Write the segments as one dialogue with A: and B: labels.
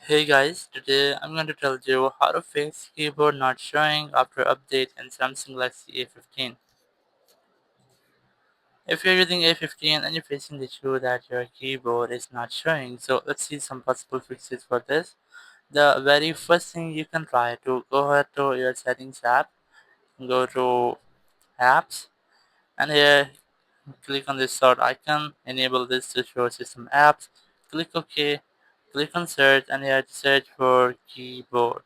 A: Hey guys, today I'm going to tell you how to fix keyboard not showing after update in Samsung Galaxy A15. If you're using A15 and you're facing the issue that your keyboard is not showing, so let's see some possible fixes for this. The very first thing you can try to go ahead to your settings app, go to apps, and here click on this sort icon, enable this to show system apps, click OK, click on search, and here to search for keyboard.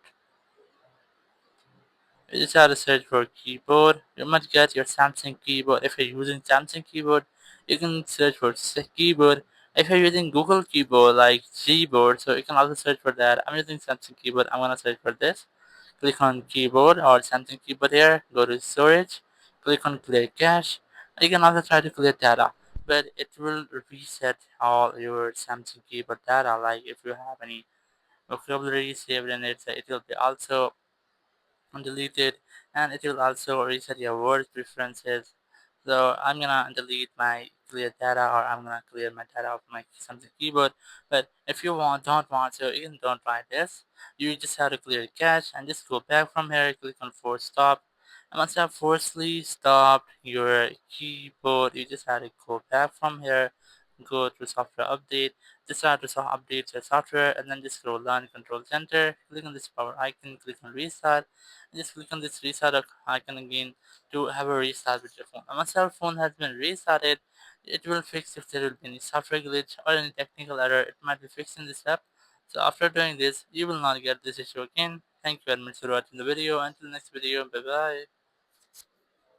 A: You just have to search for keyboard. You must get your Samsung keyboard. If you're using Samsung keyboard, you can search for keyboard. If you're using Google keyboard like Gboard, so you can also search for that. I'm using Samsung keyboard. I'm gonna search for this. Click on keyboard or Samsung keyboard here. Go to storage. Click on clear cache. You can also try to clear data, but it will reset all your Samsung keyboard data. Like if you have any vocabulary saved in it, so it will be also delete it, and it will also reset your word preferences. So I'm gonna delete my clear data, or I'm gonna clear my data of my something keyboard. But if you don't want to, you can don't try this. You just have to clear cache and just go back from here. Click on force stop. And once you have forcefully stopped your keyboard, you just have to go back from here. Go to software update. Just have to update your software, and then just go learn control center. Click on this power icon. Click on restart. Just click on this restart icon again to have a restart with your phone. And once your phone has been restarted, it will fix if there will be any software glitch or any technical error. It might be fixed in this app. So after doing this, you will not get this issue again. Thank you very much for watching the video. Until next video, bye bye.